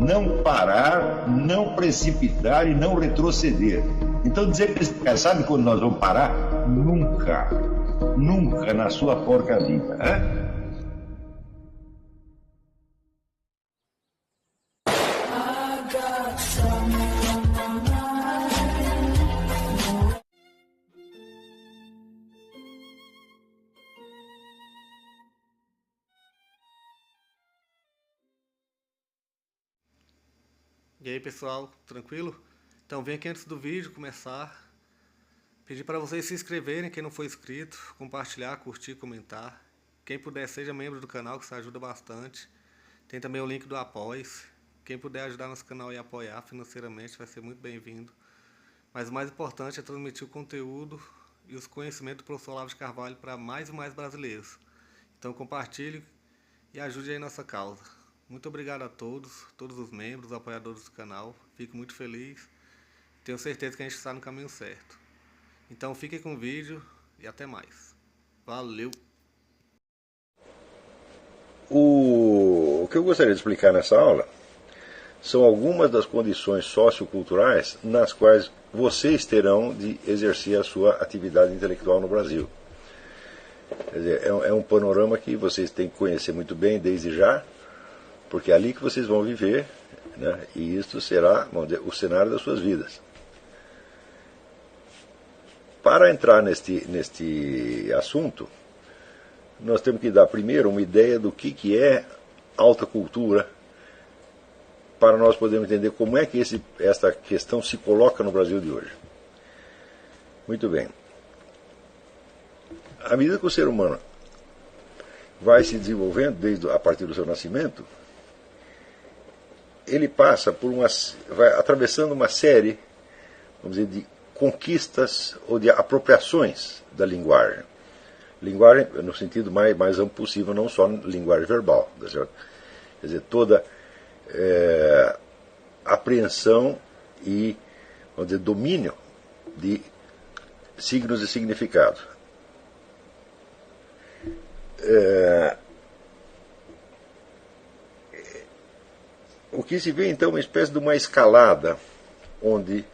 não parar, não precipitar e não retroceder. Então dizer para esse cara, sabe quando nós vamos parar? Nunca. Nunca na sua porca vida. Né? E aí pessoal, tranquilo? Então vem aqui antes do vídeo começar, pedir para vocês se inscreverem, quem não for inscrito, compartilhar, curtir, comentar. Quem puder seja membro do canal, que isso ajuda bastante. Tem também o link do Apoia-se. Quem puder ajudar nosso canal e apoiar financeiramente vai ser muito bem-vindo. Mas o mais importante é transmitir o conteúdo e os conhecimentos do professor Olavo de Carvalho para mais e mais brasileiros. Então compartilhe e ajude aí nossa causa. Muito obrigado a todos os membros, apoiadores do canal. Fico muito feliz. Tenho certeza que a gente está no caminho certo. Então fiquem com o vídeo e até mais. Valeu! O que eu gostaria de explicar nessa aula são algumas das condições socioculturais nas quais vocês terão de exercer a sua atividade intelectual no Brasil. Quer dizer, é um panorama que vocês têm que conhecer muito bem desde já, porque é ali que vocês vão viver, né? E isto será, vamos dizer, o cenário das suas vidas. Para entrar neste assunto, nós temos que dar primeiro uma ideia do que é alta cultura, para nós podermos entender como é que esta questão se coloca no Brasil de hoje. Muito bem. À medida que o ser humano vai se desenvolvendo a partir do seu nascimento, ele passa vai atravessando uma série, vamos dizer, de conquistas ou de apropriações da linguagem. Linguagem no sentido mais amplo possível, não só linguagem verbal. Tá certo? Quer dizer, toda apreensão e, vamos dizer, domínio de signos e significados. O que se vê então é uma espécie de uma escalada, onde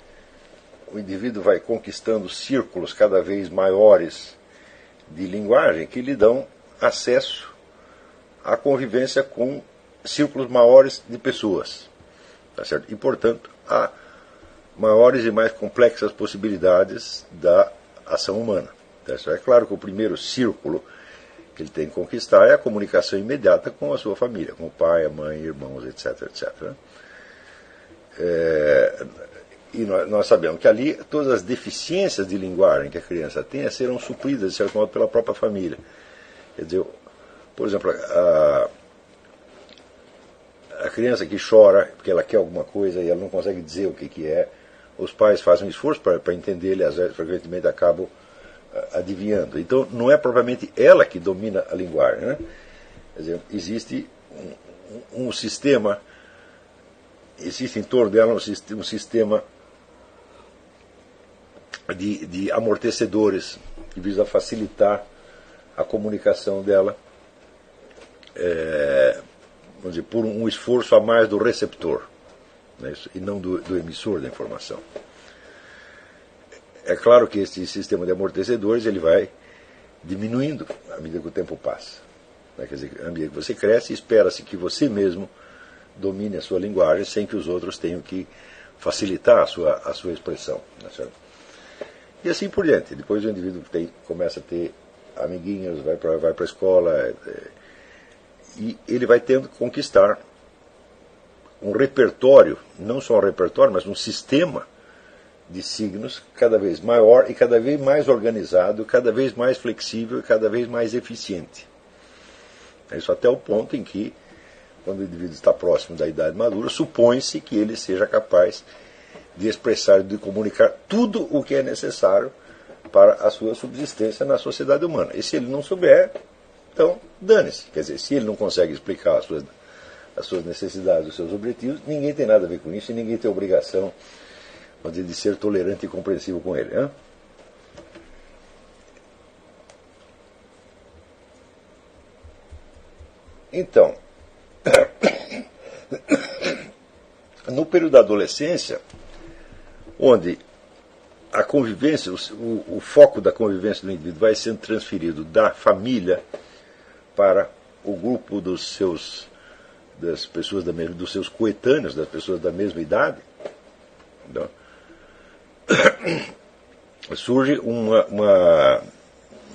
o indivíduo vai conquistando círculos cada vez maiores de linguagem que lhe dão acesso à convivência com círculos maiores de pessoas. Tá certo? E, portanto, a maiores e mais complexas possibilidades da ação humana. Tá certo? É claro que o primeiro círculo que ele tem que conquistar é a comunicação imediata com a sua família, com o pai, a mãe, irmãos, etc. etc. E nós sabemos que ali todas as deficiências de linguagem que a criança tenha serão supridas, de certo modo, pela própria família. Quer dizer, por exemplo, a criança que chora porque ela quer alguma coisa e ela não consegue dizer o que é, os pais fazem um esforço para entender, e às vezes, frequentemente, acabam adivinhando. Então, não é propriamente ela que domina a linguagem. Né? Quer dizer, existe um sistema, existe em torno dela um sistema de amortecedores que visa facilitar a comunicação dela, vamos dizer, por um esforço a mais do receptor, né, e não do emissor da informação. É claro que esse sistema de amortecedores ele vai diminuindo à medida que o tempo passa. Né? Quer dizer, à medida que você cresce, espera-se que você mesmo domine a sua linguagem sem que os outros tenham que facilitar a sua expressão. Né? E assim por diante. Depois o indivíduo começa a ter amiguinhos, vai para a escola, e ele vai tendo que conquistar um repertório, não só um repertório, mas um sistema de signos cada vez maior e cada vez mais organizado, cada vez mais flexível e cada vez mais eficiente. Isso até o ponto em que, quando o indivíduo está próximo da idade madura, supõe-se que ele seja capaz de expressar, de comunicar tudo o que é necessário para a sua subsistência na sociedade humana. E se ele não souber, então dane-se. Quer dizer, se ele não consegue explicar as suas necessidades, os seus objetivos, ninguém tem nada a ver com isso e ninguém tem obrigação de ser tolerante e compreensivo com ele. Hein? Então, no período da adolescência, onde a convivência, o foco da convivência do indivíduo vai sendo transferido da família para o grupo das pessoas dos seus coetâneos, das pessoas da mesma idade, então, surge uma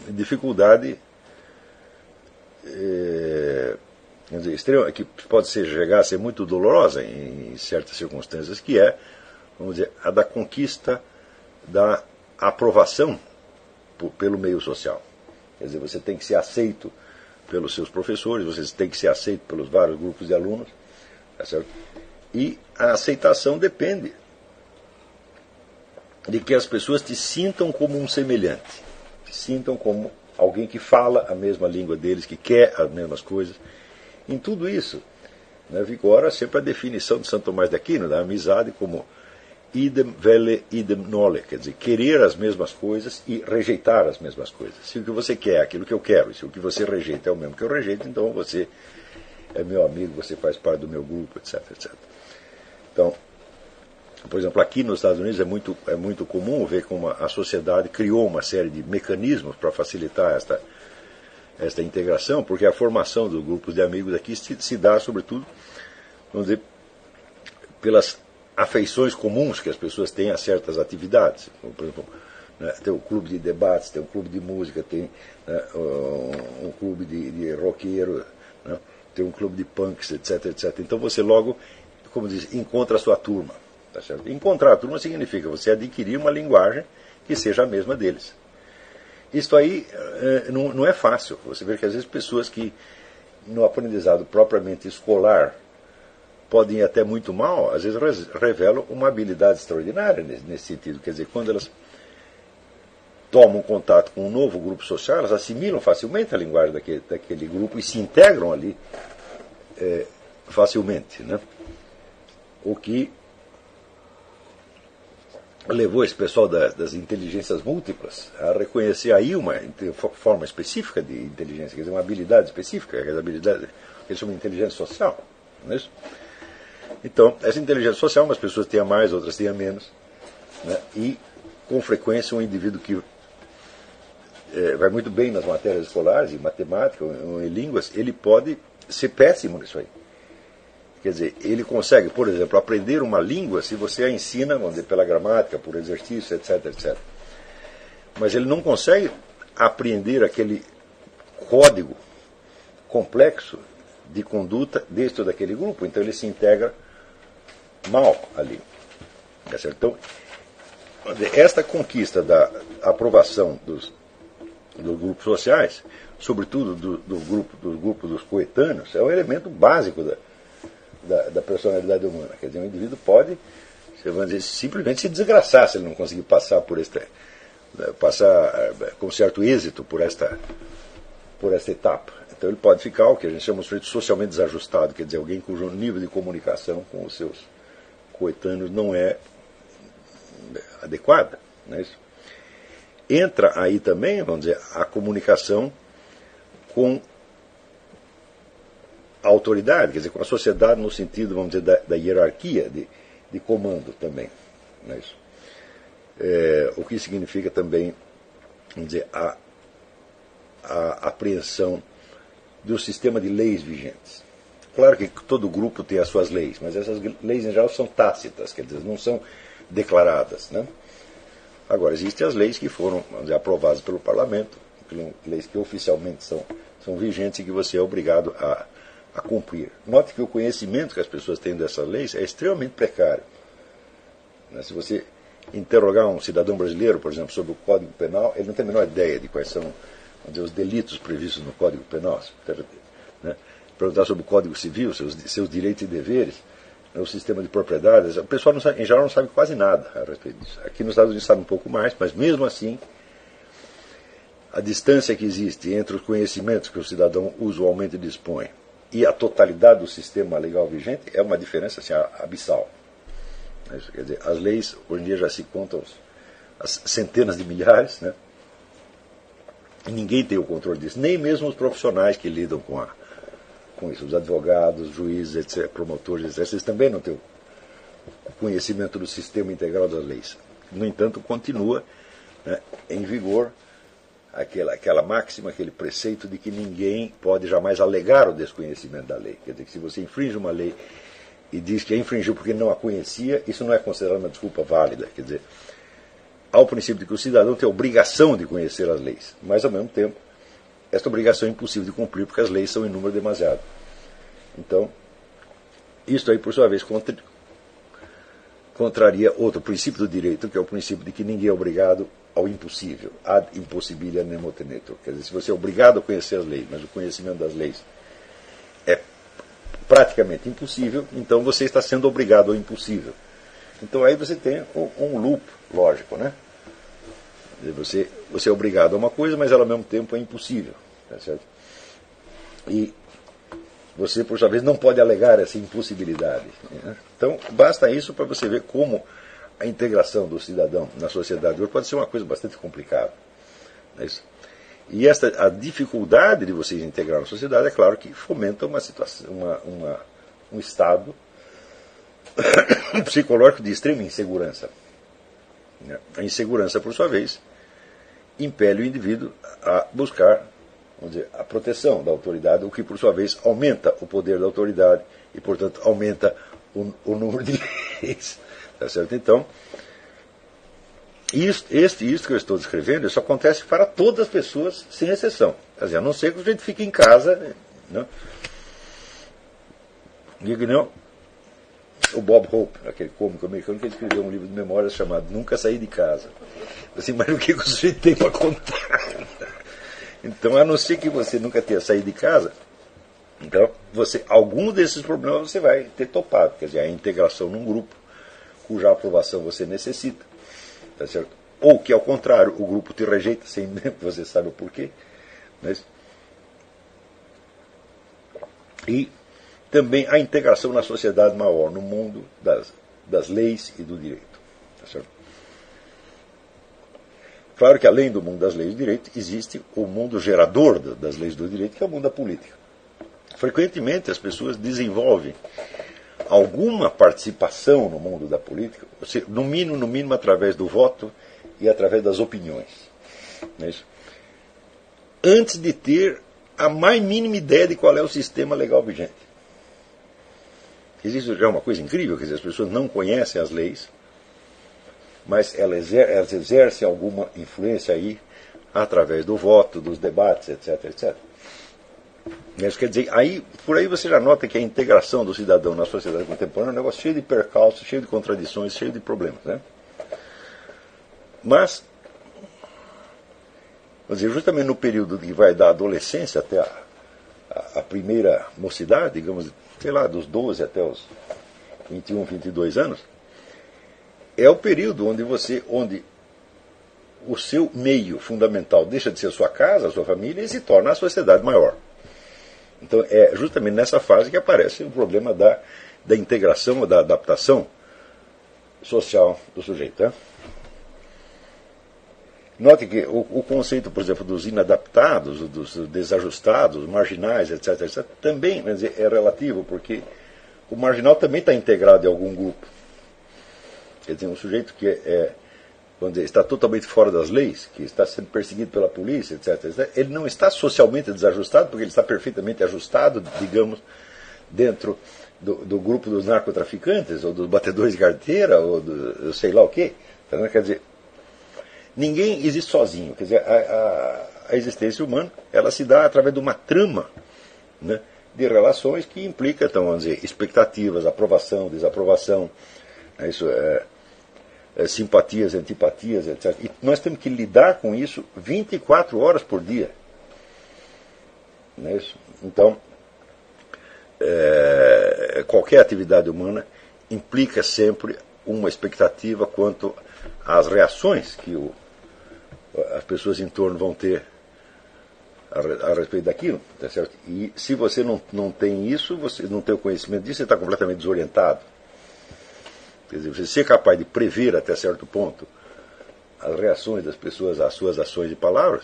dificuldade quer dizer, extrema, que pode chegar a ser muito dolorosa em certas circunstâncias, que é, vamos dizer, a da conquista da aprovação pelo meio social. Quer dizer, você tem que ser aceito pelos seus professores, você tem que ser aceito pelos vários grupos de alunos, tá certo? E a aceitação depende de que as pessoas te sintam como um semelhante, te sintam como alguém que fala a mesma língua deles, que quer as mesmas coisas. Em tudo isso, né, vigora sempre a definição de Santo Tomás de Aquino, da amizade como idem vele idem nole, quer dizer, querer as mesmas coisas e rejeitar as mesmas coisas. Se o que você quer é aquilo que eu quero, se o que você rejeita é o mesmo que eu rejeito, então você é meu amigo, você faz parte do meu grupo, etc, etc. Então, por exemplo, aqui nos Estados Unidos é muito comum ver como a sociedade criou uma série de mecanismos para facilitar esta integração, porque a formação dos grupos de amigos aqui se dá, sobretudo, vamos dizer, pelas afeições comuns que as pessoas têm a certas atividades. Como, por exemplo, né, tem um clube de debates, tem um clube de música, tem, né, um clube de roqueiro, né, tem um clube de punks, etc, etc. Então você logo, como diz, encontra a sua turma. Tá certo? Encontrar a turma significa você adquirir uma linguagem que seja a mesma deles. Isso aí não é fácil. Você vê que às vezes pessoas que no aprendizado propriamente escolar podem ir até muito mal, às vezes revelam uma habilidade extraordinária nesse sentido. Quer dizer, quando elas tomam contato com um novo grupo social, elas assimilam facilmente a linguagem daquele grupo e se integram ali facilmente, né? O que levou esse pessoal das inteligências múltiplas a reconhecer aí uma forma específica de inteligência, quer dizer, uma habilidade específica, que é a habilidade que eles chamam de inteligência social. Não é isso? Então, essa inteligência social, umas pessoas têm a mais, outras têm a menos, né? E, com frequência, um indivíduo que vai muito bem nas matérias escolares, em matemática ou em línguas, ele pode ser péssimo nisso aí. Quer dizer, ele consegue, por exemplo, aprender uma língua se você a ensina, vamos dizer, pela gramática, por exercício, etc, etc. Mas ele não consegue aprender aquele código complexo de conduta dentro daquele grupo, então ele se integra mal ali. Tá certo? Então, esta conquista da aprovação dos grupos sociais, sobretudo do grupo dos coetâneos, é um elemento básico da personalidade humana. Quer dizer, um indivíduo pode, vamos dizer, simplesmente se desgraçar se ele não conseguir passar com certo êxito por esta etapa. Então ele pode ficar o que a gente chama de sujeito socialmente desajustado, quer dizer, alguém cujo nível de comunicação com os seus coetâneos não é adequada. Não é isso? Entra aí também, vamos dizer, a comunicação com a autoridade, quer dizer, com a sociedade no sentido, vamos dizer, da hierarquia de comando também. Não é isso? O que significa também, vamos dizer, a apreensão do sistema de leis vigentes. Claro que todo grupo tem as suas leis, mas essas leis em geral são tácitas, quer dizer, não são declaradas, né? Agora, existem as leis que foram, vamos dizer, aprovadas pelo parlamento, leis que oficialmente são vigentes e que você é obrigado a cumprir. Note que o conhecimento que as pessoas têm dessas leis é extremamente precário. Se você interrogar um cidadão brasileiro, por exemplo, sobre o Código Penal, ele não tem a menor ideia de quais são, vamos dizer, os delitos previstos no Código Penal. Né? Perguntar sobre o Código Civil, seus direitos e deveres, o sistema de propriedades, o pessoal em geral não sabe quase nada a respeito disso. Aqui nos Estados Unidos sabe um pouco mais, mas mesmo assim, a distância que existe entre os conhecimentos que o cidadão usualmente dispõe e a totalidade do sistema legal vigente é uma diferença assim, abissal. Quer dizer, as leis, hoje em dia já se contam as centenas de milhares, né? E ninguém tem o controle disso, nem mesmo os profissionais que lidam com isso, os advogados, juízes, etc., promotores, etc., eles também não têm conhecimento do sistema integral das leis. No entanto, continua, né, em vigor aquela máxima, aquele preceito de que ninguém pode jamais alegar o desconhecimento da lei. Quer dizer, que se você infringe uma lei e diz que a infringiu porque não a conhecia, isso não é considerado uma desculpa válida. Quer dizer, há o princípio de que o cidadão tem a obrigação de conhecer as leis, mas, ao mesmo tempo, esta obrigação é impossível de cumprir porque as leis são em número demasiado. Então, isto aí, por sua vez, contraria outro princípio do direito, que é o princípio de que ninguém é obrigado ao impossível, ad impossibilia nemo tenetur. Quer dizer, se você é obrigado a conhecer as leis, mas o conhecimento das leis é praticamente impossível, então você está sendo obrigado ao impossível. Então aí você tem um loop lógico, né? Você é obrigado a uma coisa, mas ela ao mesmo tempo é impossível. Tá certo? E você, por sua vez, não pode alegar essa impossibilidade. Né? Então, basta isso para você ver como a integração do cidadão na sociedade hoje pode ser uma coisa bastante complicada. Não é isso? E a dificuldade de você integrar na sociedade, é claro que fomenta uma situação, um estado psicológico de extrema insegurança. A insegurança, por sua vez, impele o indivíduo a buscar, vamos dizer, a proteção da autoridade, o que, por sua vez, aumenta o poder da autoridade e, portanto, aumenta o número de leis. Tá certo? Então, isto que eu estou descrevendo, isso acontece para todas as pessoas, sem exceção. Quer dizer, a não ser que o sujeito fique em casa. Não? Digo não. O Bob Hope, aquele cômico americano, que escreveu um livro de memórias chamado Nunca Saí de Casa. Assim, mas o que o sujeito tem para contar? Então, a não ser que você nunca tenha saído de casa, então, algum desses problemas você vai ter topado. Quer dizer, a integração num grupo cuja aprovação você necessita. Tá certo? Ou que, ao contrário, o grupo te rejeita sem você sabe o porquê. Mas... E também a integração na sociedade maior, no mundo das leis e do direito. Tá certo? Claro que, além do mundo das leis e do direito, existe o mundo gerador das leis e do direito, que é o mundo da política. Frequentemente, as pessoas desenvolvem alguma participação no mundo da política, no mínimo através do voto e através das opiniões. Não é isso? Antes de ter a mais mínima ideia de qual é o sistema legal vigente. Existe já uma coisa incrível, quer dizer, as pessoas não conhecem as leis, mas elas exercem alguma influência aí através do voto, dos debates, etc, etc. Isso quer dizer, por aí você já nota que a integração do cidadão na sociedade contemporânea é um negócio cheio de percalços, cheio de contradições, cheio de problemas. Né? Mas, vamos dizer, justamente no período que vai da adolescência até a primeira mocidade, digamos, sei lá, dos 12 até os 21, 22 anos, é o período onde o seu meio fundamental deixa de ser a sua casa, a sua família, e se torna a sociedade maior. Então, é justamente nessa fase que aparece o problema da integração ou da adaptação social do sujeito. Né? Note que o conceito, por exemplo, dos inadaptados, dos desajustados, marginais, etc., etc., também, quer dizer, é relativo, porque o marginal também está integrado em algum grupo. Quer dizer, um sujeito que vamos dizer, está totalmente fora das leis, que está sendo perseguido pela polícia, etc., etc., ele não está socialmente desajustado, porque ele está perfeitamente ajustado, digamos, dentro do grupo dos narcotraficantes, ou dos batedores de carteira, ou do sei lá o quê. Então, quer dizer, ninguém existe sozinho. Quer dizer, a existência humana, ela se dá através de uma trama, né, de relações que implica, então, vamos dizer, expectativas, aprovação, desaprovação, né, isso simpatias, antipatias, etc. E nós temos que lidar com isso 24 horas por dia. Não é isso? Então, qualquer atividade humana implica sempre uma expectativa quanto às reações que as pessoas em torno vão ter a respeito daquilo. Tá certo? E se você não tem isso, você não tem o conhecimento disso, você está completamente desorientado. Quer dizer, você ser capaz de prever até certo ponto as reações das pessoas às suas ações e palavras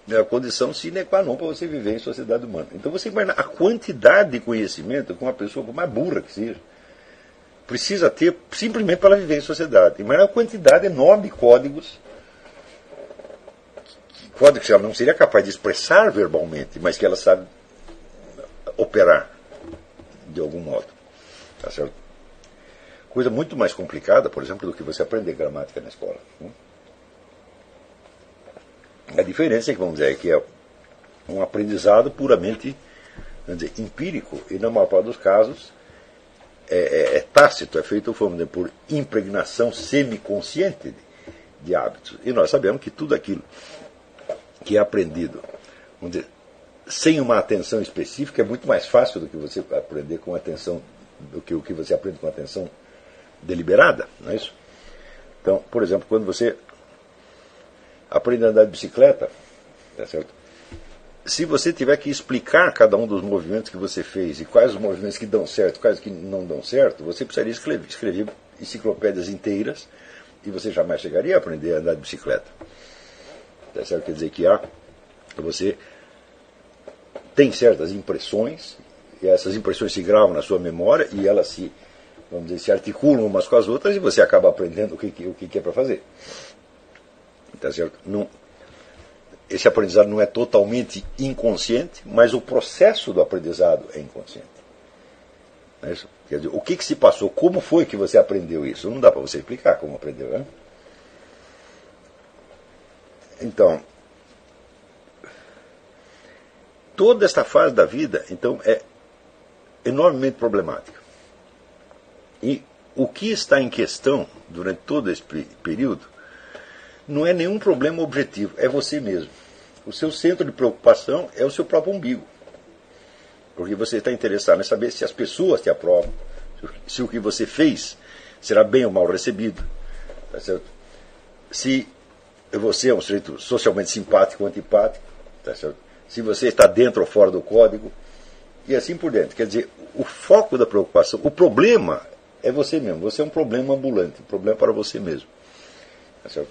é a condição sine qua non para você viver em sociedade humana. Então você imagina a quantidade de conhecimento que uma pessoa, por mais burra que seja, precisa ter simplesmente para viver em sociedade. Mas é uma quantidade enorme de códigos que ela não seria capaz de expressar verbalmente, mas que ela sabe operar de algum modo. Tá certo? Coisa muito mais complicada, por exemplo, do que você aprender gramática na escola. A diferença é que, vamos dizer, que é um aprendizado puramente, vamos dizer, empírico, e na maior parte dos casos é tácito, é feito, vamos dizer, por impregnação semiconsciente de hábitos. E nós sabemos que tudo aquilo que é aprendido, vamos dizer, sem uma atenção específica, é muito mais fácil do que você aprender com atenção, do que o que você aprende com atenção deliberada, não é isso? Então, por exemplo, quando você aprende a andar de bicicleta, tá certo? Se você tiver que explicar cada um dos movimentos que você fez e quais os movimentos que dão certo, quais que não dão certo, você precisaria escrever enciclopédias inteiras e você jamais chegaria a aprender a andar de bicicleta. Tá certo? Quer dizer que você tem certas impressões, e essas impressões se gravam na sua memória e elas se articulam umas com as outras e você acaba aprendendo o que é para fazer. Tá certo? Esse aprendizado não é totalmente inconsciente, mas o processo do aprendizado é inconsciente. Não é isso? Quer dizer, o que se passou? Como foi que você aprendeu isso? Não dá para você explicar como aprendeu, né? Então, toda esta fase da vida, então, é enormemente problemática. E o que está em questão durante todo esse período não é nenhum problema objetivo, é você mesmo. O seu centro de preocupação é o seu próprio umbigo. Porque você está interessado em saber se as pessoas te aprovam, se o que você fez será bem ou mal recebido. Tá certo? Se você é um sujeito socialmente simpático ou antipático, tá certo? Se você está dentro ou fora do código, e assim por diante. Quer dizer, o foco da preocupação, o problema é você mesmo. Você é um problema ambulante, um problema para você mesmo. Tá certo?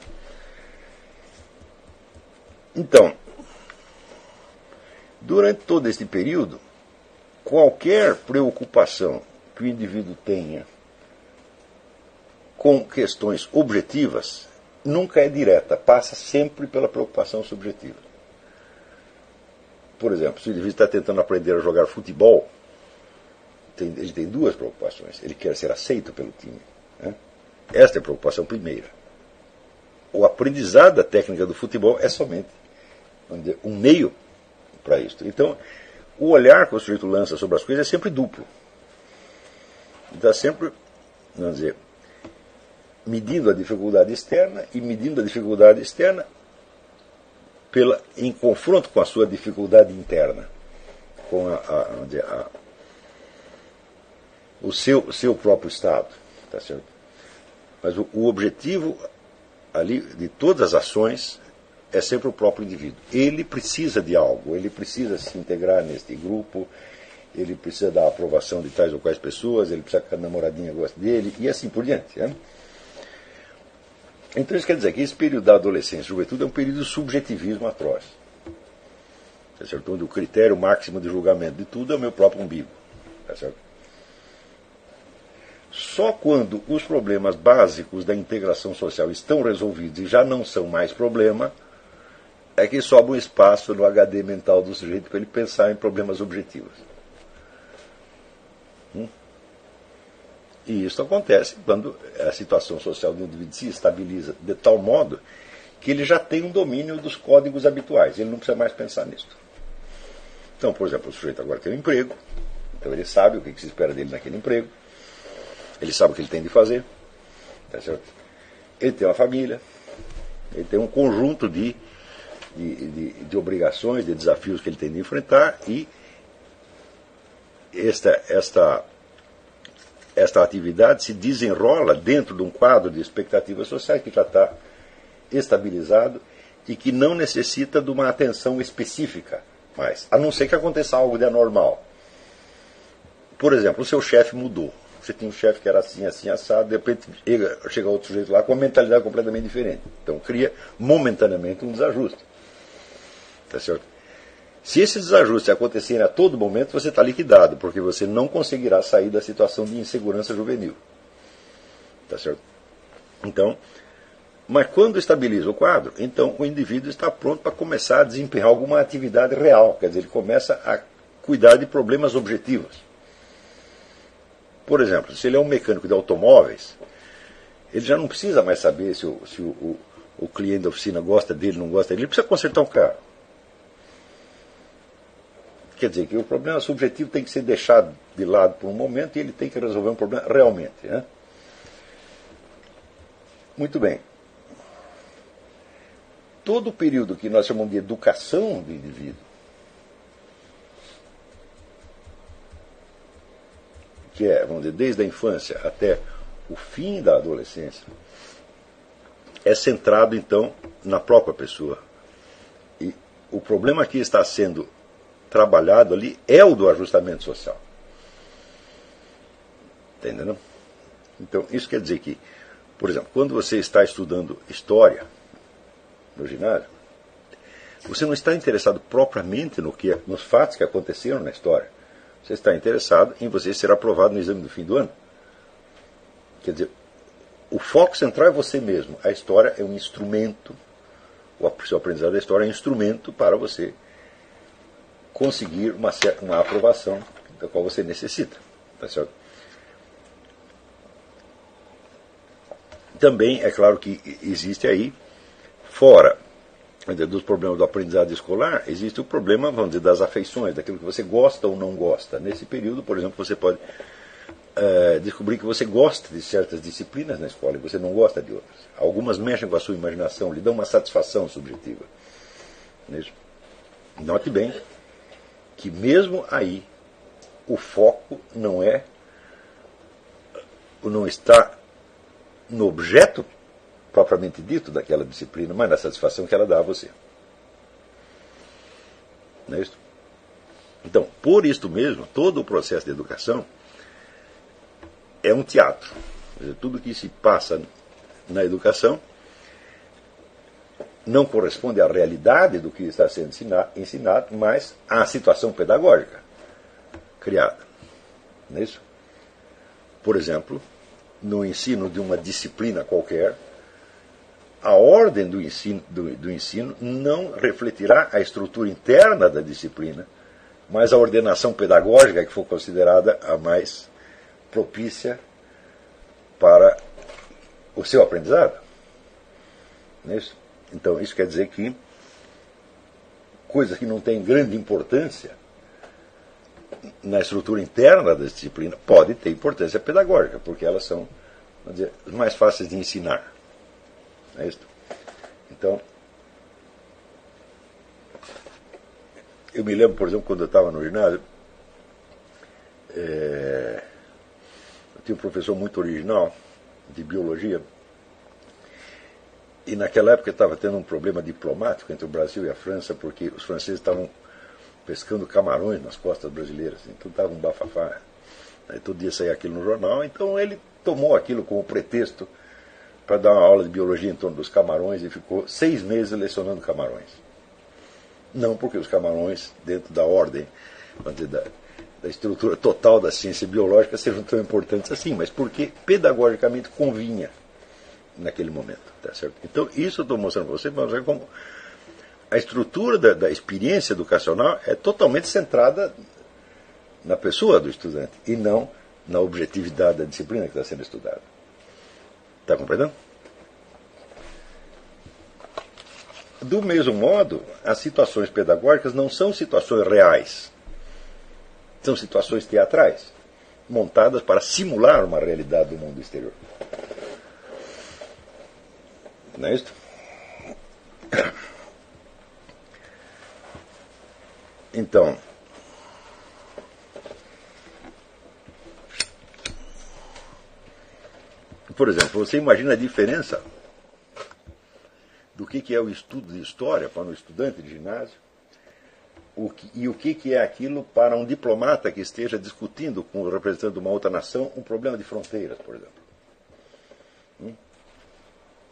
Então, durante todo este período, qualquer preocupação que o indivíduo tenha com questões objetivas nunca é direta, passa sempre pela preocupação subjetiva. Por exemplo, se o indivíduo está tentando aprender a jogar futebol, ele tem duas preocupações. Ele quer ser aceito pelo time. Né? Esta é a preocupação primeira. O aprendizado da técnica do futebol é somente, vamos dizer, um meio para isso. Então, o olhar que o sujeito lança sobre as coisas é sempre duplo. Está sempre, vamos dizer, medindo a dificuldade externa e medindo a dificuldade externa em confronto com a sua dificuldade interna, com o seu próprio estado. Tá certo? Mas o objetivo ali de todas as ações é sempre o próprio indivíduo. Ele precisa de algo, ele precisa se integrar neste grupo, ele precisa da aprovação de tais ou quais pessoas, ele precisa que a namoradinha goste dele, e assim por diante. Né? Então isso quer dizer que esse período da adolescência e juventude é um período de subjetivismo atroz. Tá certo? Onde o critério máximo de julgamento de tudo é o meu próprio umbigo. Tá certo? Só quando os problemas básicos da integração social estão resolvidos e já não são mais problema, é que sobra um espaço no HD mental do sujeito para ele pensar em problemas objetivos. E isso acontece quando a situação social do indivíduo se estabiliza de tal modo que ele já tem um domínio dos códigos habituais. Ele não precisa mais pensar nisso. Então, por exemplo, o sujeito agora tem um emprego, então ele sabe o que se espera dele naquele emprego, ele sabe o que ele tem de fazer, tá certo? Ele tem uma família, ele tem um conjunto de obrigações, de desafios que ele tem de enfrentar, e esta atividade se desenrola dentro de um quadro de expectativas sociais que já está estabilizado e que não necessita de uma atenção específica mais, a não ser que aconteça algo de anormal. Por exemplo, o seu chefe mudou. Você tinha um chefe que era assim, assim, assado, de repente chega outro sujeito lá com uma mentalidade completamente diferente. Então cria momentaneamente um desajuste. Tá certo? Se esses desajustes acontecerem a todo momento, você está liquidado, porque você não conseguirá sair da situação de insegurança juvenil. Tá certo? Então, mas quando estabiliza o quadro, então o indivíduo está pronto para começar a desempenhar alguma atividade real. Quer dizer, ele começa a cuidar de problemas objetivos. Por exemplo, se ele é um mecânico de automóveis, ele já não precisa mais saber se o cliente da oficina gosta dele, não gosta dele. Ele precisa consertar um carro. Quer dizer que o problema subjetivo tem que ser deixado de lado por um momento e ele tem que resolver um problema realmente. Né? Muito bem. Todo o período que nós chamamos de educação do indivíduo, que é, vamos dizer, desde a infância até o fim da adolescência, é centrado, então, na própria pessoa. E o problema que está sendo trabalhado ali é o do ajustamento social. Está entendendo? Então, isso quer dizer que, por exemplo, quando você está estudando história no ginásio, você não está interessado propriamente nos fatos que aconteceram na história. Você está interessado em você ser aprovado no exame do fim do ano. Quer dizer, o foco central é você mesmo. A história é um instrumento, o seu aprendizado da história é um instrumento para você conseguir uma aprovação da qual você necessita. Tá certo? Também é claro que existe aí, fora dos problemas do aprendizado escolar, existe o problema, vamos dizer, das afeições, daquilo que você gosta ou não gosta. Nesse período, por exemplo, você pode descobrir que você gosta de certas disciplinas na escola e você não gosta de outras. Algumas mexem com a sua imaginação, lhe dão uma satisfação subjetiva. Note bem que mesmo aí o foco não está no objeto propriamente dito daquela disciplina, mas na satisfação que ela dá a você. Não é isso? Então, por isto mesmo, todo o processo de educação é um teatro. Quer dizer, tudo que se passa na educação não corresponde à realidade do que está sendo ensinado, mas à situação pedagógica criada. Não é isso? Por exemplo, no ensino de uma disciplina qualquer, a ordem do ensino não refletirá a estrutura interna da disciplina, mas a ordenação pedagógica que for considerada a mais propícia para o seu aprendizado. Não é isso? Então, isso quer dizer que coisas que não têm grande importância na estrutura interna da disciplina podem ter importância pedagógica, porque elas são, vamos dizer, mais fáceis de ensinar. Não é isso? Então, eu me lembro, por exemplo, quando eu estava no ginásio, eu tinha um professor muito original de biologia. E naquela época estava tendo um problema diplomático entre o Brasil e a França, porque os franceses estavam pescando camarões nas costas brasileiras. Então estava um bafafá. Aí todo dia saía aquilo no jornal. Então ele tomou aquilo como pretexto para dar uma aula de biologia em torno dos camarões e ficou 6 meses lecionando camarões. Não porque os camarões, dentro da ordem, vamos dizer, da estrutura total da ciência biológica, sejam tão importantes assim, mas porque pedagogicamente convinha naquele momento, tá certo? Então, isso eu estou mostrando para você, para mostrar como a estrutura da experiência educacional é totalmente centrada na pessoa do estudante e não na objetividade da disciplina que está sendo estudada. Está compreendendo? Do mesmo modo, as situações pedagógicas não são situações reais. São situações teatrais, montadas para simular uma realidade do mundo exterior. Não é isso? Então, por exemplo, você imagina a diferença do que é o estudo de história para um estudante de ginásio e o que é aquilo para um diplomata que esteja discutindo com o representante de uma outra nação um problema de fronteiras, por exemplo.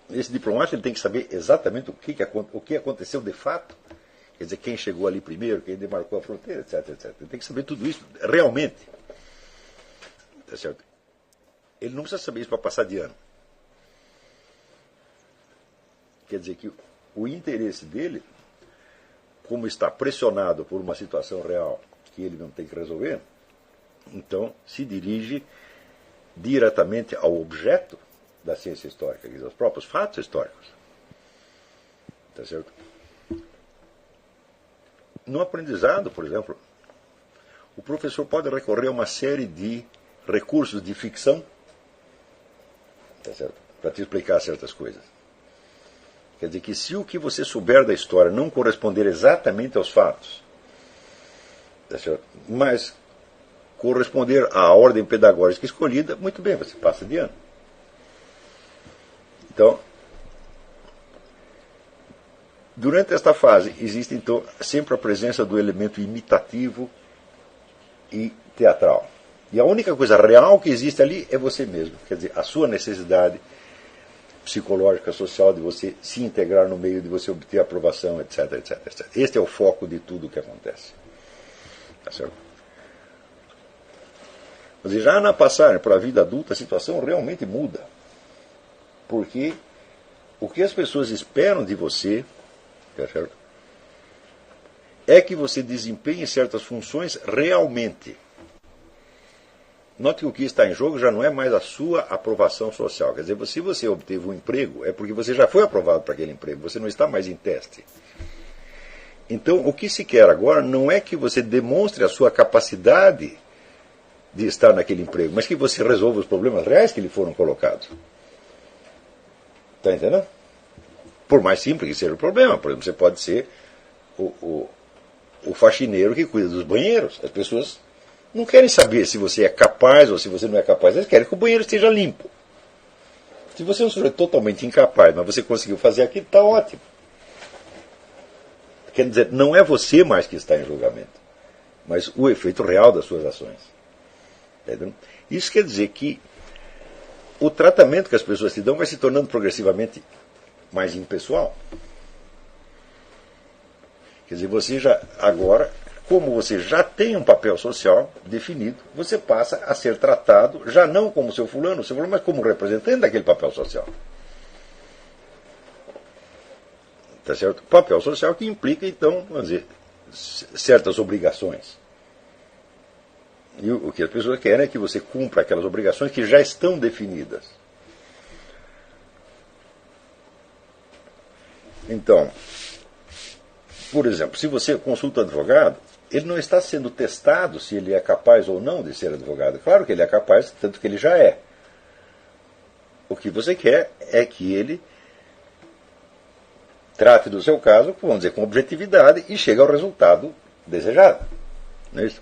Esse diplomata ele tem que saber exatamente o que aconteceu de fato, quer dizer, quem chegou ali primeiro, quem demarcou a fronteira, etc, etc. Ele tem que saber tudo isso realmente. Tá certo? Ele não precisa saber isso para passar de ano. Quer dizer que o interesse dele, como está pressionado por uma situação real que ele não tem que resolver, então se dirige diretamente ao objeto da ciência histórica, quer dizer, aos próprios fatos históricos. Tá certo? No aprendizado, por exemplo, o professor pode recorrer a uma série de recursos de ficção, tá certo? Para te explicar certas coisas. Quer dizer que se o que você souber da história não corresponder exatamente aos fatos, tá certo? Mas corresponder à ordem pedagógica escolhida, muito bem, você passa de ano. Então, durante esta fase, existe então sempre a presença do elemento imitativo e teatral. E a única coisa real que existe ali é você mesmo. Quer dizer, a sua necessidade psicológica, social, de você se integrar no meio, de você obter aprovação, etc, etc, etc. Este é o foco de tudo o que acontece. Tá certo? Mas já na passagem para a vida adulta, a situação realmente muda. Porque o que as pessoas esperam de você, tá certo, é que você desempenhe certas funções realmente. Note que o que está em jogo já não é mais a sua aprovação social. Quer dizer, se você obteve um emprego, é porque você já foi aprovado para aquele emprego, você não está mais em teste. Então, o que se quer agora não é que você demonstre a sua capacidade de estar naquele emprego, mas que você resolva os problemas reais que lhe foram colocados. Está entendendo? Por mais simples que seja o problema. Por exemplo, você pode ser o faxineiro que cuida dos banheiros. As pessoas não querem saber se você é capaz ou se você não é capaz. Eles querem que o banheiro esteja limpo. Se você é um sujeito totalmente incapaz, mas você conseguiu fazer aquilo, está ótimo. Quer dizer, não é você mais que está em julgamento, mas o efeito real das suas ações. Entendeu? Isso quer dizer que o tratamento que as pessoas te dão vai se tornando progressivamente mais impessoal. Quer dizer, você já, agora, como você já tem um papel social definido, você passa a ser tratado, já não como seu fulano, mas como representante daquele papel social. Tá certo? Papel social que implica, então, vamos dizer, certas obrigações. E o que as pessoas querem é que você cumpra aquelas obrigações que já estão definidas. Então, por exemplo, se você consulta um advogado, ele não está sendo testado se ele é capaz ou não de ser advogado. Claro que ele é capaz, tanto que ele já é. O que você quer é que ele trate do seu caso, vamos dizer, com objetividade e chegue ao resultado desejado. Não é isso?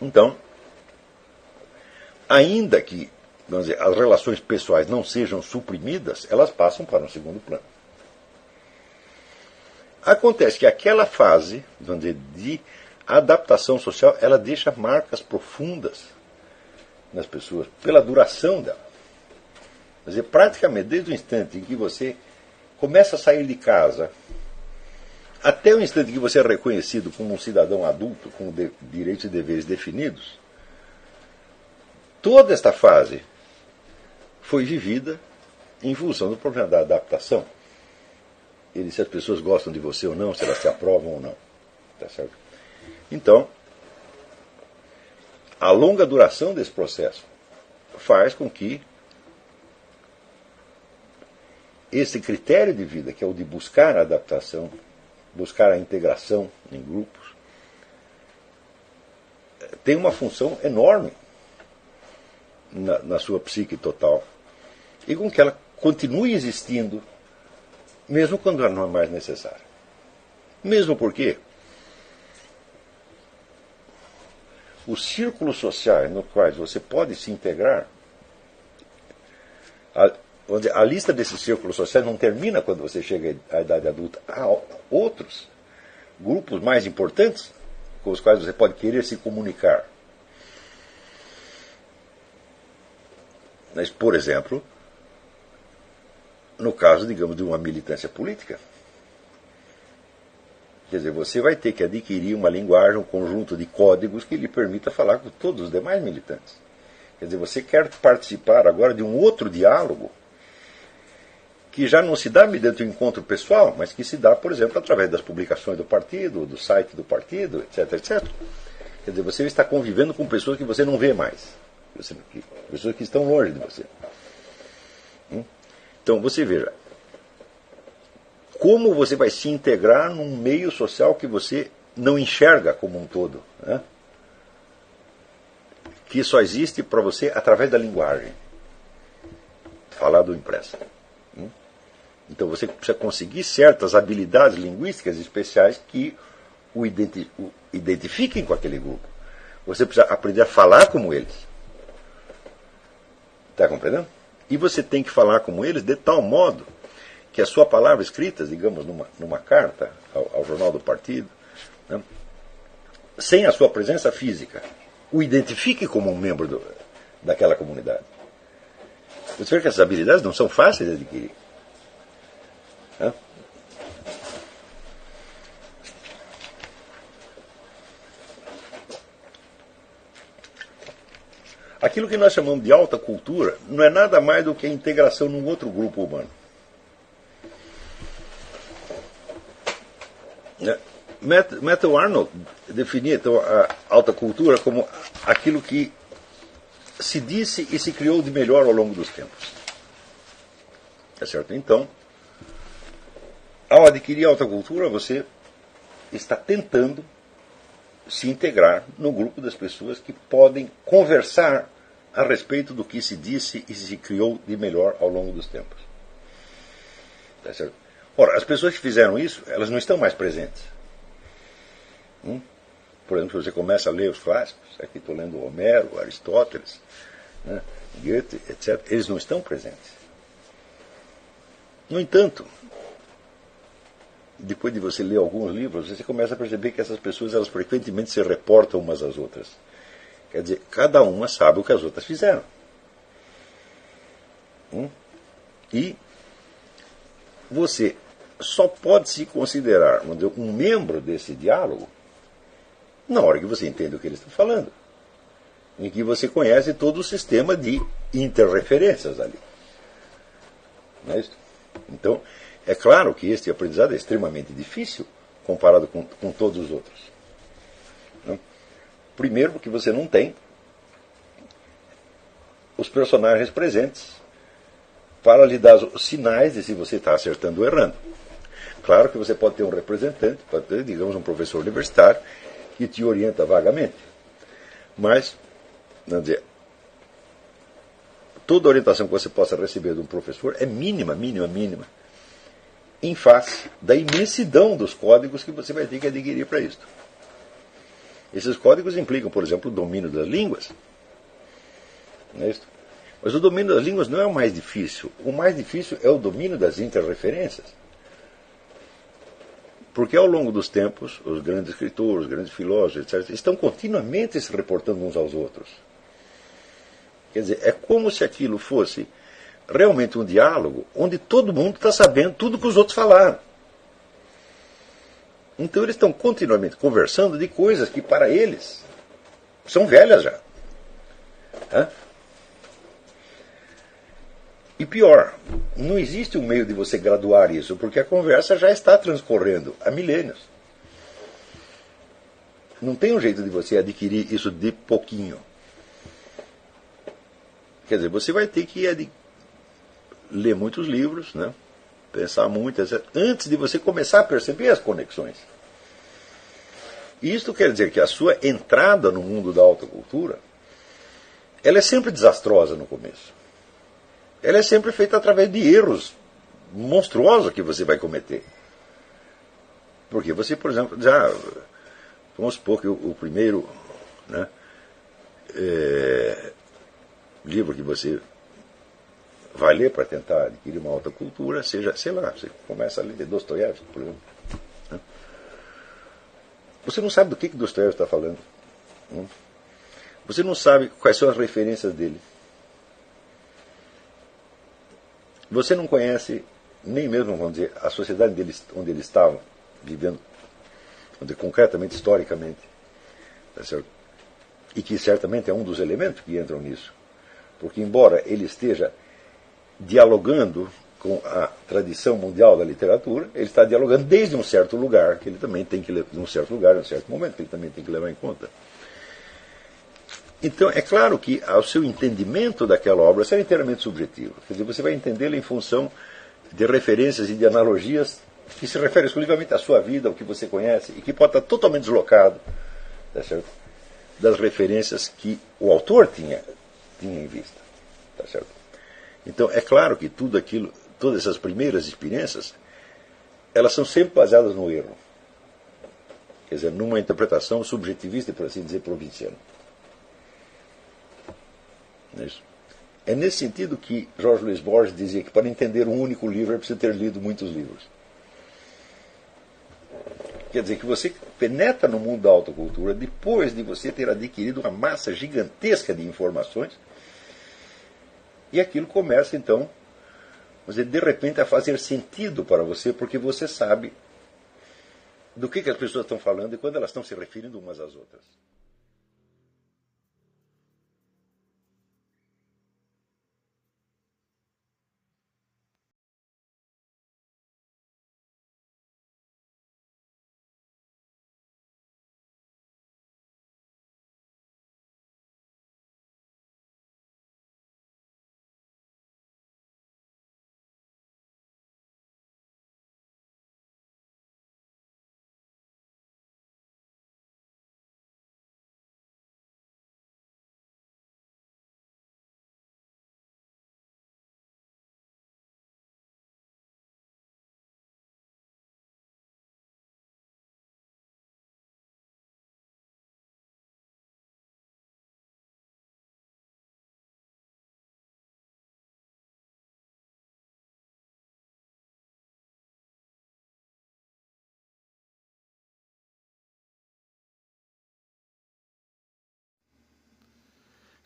Então, ainda que, vamos dizer, as relações pessoais não sejam suprimidas, elas passam para um segundo plano. Acontece que aquela fase, vamos dizer, de adaptação social, ela deixa marcas profundas nas pessoas, pela duração dela. Quer dizer, praticamente desde o instante em que você começa a sair de casa, até o instante que você é reconhecido como um cidadão adulto, com direitos e deveres definidos, toda esta fase foi vivida em função do problema da adaptação. E se as pessoas gostam de você ou não, se elas te aprovam ou não. Tá certo? Então, a longa duração desse processo faz com que esse critério de vida, que é o de buscar a adaptação, buscar a integração em grupos, tem uma função enorme na sua psique total. E com que ela continue existindo, mesmo quando ela não é mais necessária. Mesmo porque os círculos sociais nos quais você pode se integrar, a lista desses círculos sociais não termina quando você chega à idade adulta. Há outros grupos mais importantes com os quais você pode querer se comunicar. Mas, por exemplo, no caso, digamos, de uma militância política, quer dizer, você vai ter que adquirir uma linguagem, um conjunto de códigos que lhe permita falar com todos os demais militantes. Quer dizer, você quer participar agora de um outro diálogo que já não se dá mediante o encontro pessoal, mas que se dá, por exemplo, através das publicações do partido, do site do partido, etc, etc. Quer dizer, você está convivendo com pessoas que você não vê mais. Pessoas que estão longe de você. Então, você veja, como você vai se integrar num meio social que você não enxerga como um todo, né? Que só existe para você através da linguagem, falado ou impressa. Então você precisa conseguir certas habilidades linguísticas especiais que o identifiquem com aquele grupo. Você precisa aprender a falar como eles. Está compreendendo? E você tem que falar como eles de tal modo que a sua palavra escrita, digamos, numa carta ao jornal do partido, né, sem a sua presença física, o identifique como um membro daquela comunidade. Você vê que essas habilidades não são fáceis de adquirir. Né? Aquilo que nós chamamos de alta cultura não é nada mais do que a integração num outro grupo humano. Matthew Arnold definia então a alta cultura como aquilo que se disse e se criou de melhor ao longo dos tempos. Tá certo? Então, ao adquirir a alta cultura, você está tentando se integrar no grupo das pessoas que podem conversar a respeito do que se disse e se criou de melhor ao longo dos tempos. Tá certo? Ora, as pessoas que fizeram isso, elas não estão mais presentes. Por exemplo, se você começa a ler os clássicos, aqui estou lendo Homero, Aristóteles, né, Goethe, etc., eles não estão presentes. No entanto, depois de você ler alguns livros, você começa a perceber que essas pessoas elas frequentemente se reportam umas às outras. Quer dizer, cada uma sabe o que as outras fizeram. E você só pode se considerar um membro desse diálogo na hora que você entende o que eles estão falando. Em que você conhece todo o sistema de interreferências ali. Não é isso? Então, é claro que este aprendizado é extremamente difícil comparado com todos os outros. Não? Primeiro, porque você não tem os personagens presentes para lhe dar os sinais de se você está acertando ou errando. Claro que você pode ter um representante, pode ter, digamos, um professor universitário que te orienta vagamente. Mas, não dizer, toda orientação que você possa receber de um professor é mínima, em face da imensidão dos códigos que você vai ter que adquirir para isso. Esses códigos implicam, por exemplo, o domínio das línguas. Não é isso? Mas o domínio das línguas não é o mais difícil. O mais difícil é o domínio das interreferências. Porque ao longo dos tempos, os grandes escritores, os grandes filósofos, etc., estão continuamente se reportando uns aos outros. Quer dizer, é como se aquilo fosse realmente um diálogo onde todo mundo está sabendo tudo que os outros falaram. Então eles estão continuamente conversando de coisas que para eles são velhas já. E pior, não existe um meio de você graduar isso, porque a conversa já está transcorrendo há milênios. Não tem um jeito de você adquirir isso de pouquinho. Quer dizer, você vai ter que ler muitos livros, né? Pensar muito, etc., antes de você começar a perceber as conexões. Isto quer dizer que a sua entrada no mundo da alta cultura, ela é sempre desastrosa no começo. Ela é sempre feita através de erros monstruosos que você vai cometer. Porque você, por exemplo, vamos supor que o primeiro, né, livro que você vai ler para tentar adquirir uma alta cultura seja, sei lá, você começa a ler Dostoiévski, por exemplo. Né? Você não sabe do que Dostoiévski está falando. Você não sabe quais são as referências dele. Você não conhece nem mesmo, vamos dizer, a sociedade onde eles estavam vivendo, vamos dizer, concretamente, historicamente. Tá certo? E que certamente é um dos elementos que entram nisso. Porque embora ele esteja dialogando com a tradição mundial da literatura, ele está dialogando desde um certo lugar, que ele também tem que levar, um certo lugar, um certo momento, que ele também tem que levar em conta. Então, é claro que o seu entendimento daquela obra será inteiramente subjetivo. Quer dizer, você vai entendê-la em função de referências e de analogias que se referem exclusivamente à sua vida, ao que você conhece, e que pode estar totalmente deslocado, tá certo? Das referências que o autor tinha em vista. Tá certo? Então, é claro que tudo aquilo, todas essas primeiras experiências, elas são sempre baseadas no erro. Quer dizer, numa interpretação subjetivista, por assim dizer, provinciana. Não é isso? É nesse sentido que Jorge Luiz Borges dizia que para entender um único livro é preciso ter lido muitos livros. Quer dizer que você penetra no mundo da autocultura depois de você ter adquirido uma massa gigantesca de informações, e aquilo começa então, de repente, a fazer sentido para você, porque você sabe do que as pessoas estão falando e quando elas estão se referindo umas às outras.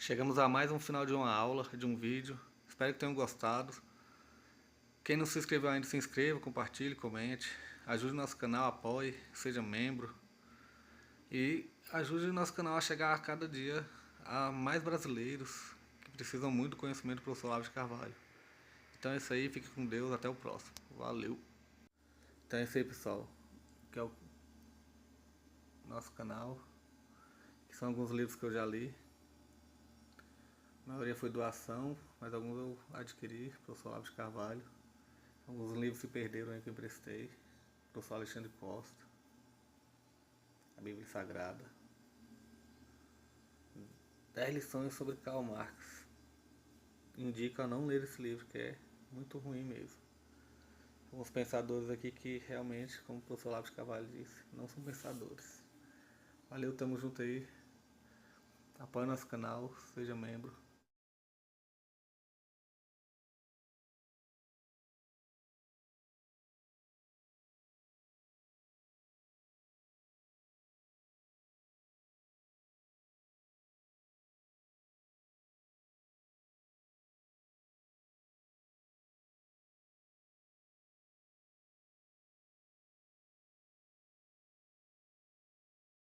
Chegamos a mais um final de uma aula, de um vídeo. Espero que tenham gostado. Quem não se inscreveu ainda, se inscreva, compartilhe, comente. Ajude o nosso canal, apoie, seja membro. E ajude o nosso canal a chegar a cada dia a mais brasileiros que precisam muito do conhecimento do professor Olavo de Carvalho. Então é isso aí, fique com Deus, até o próximo. Valeu! Então é isso aí, pessoal. Que é o nosso canal. Que são alguns livros que eu já li. A maioria foi doação, mas alguns eu adquiri, professor Olavo de Carvalho. Alguns livros se perderam aí que eu emprestei. Professor Alexandre Costa. A Bíblia Sagrada. 10 lições sobre Karl Marx. Indico a não ler esse livro, que é muito ruim mesmo. Alguns pensadores aqui que realmente, como o professor Olavo de Carvalho disse, não são pensadores. Valeu, tamo junto aí. Apoie nosso canal, seja membro.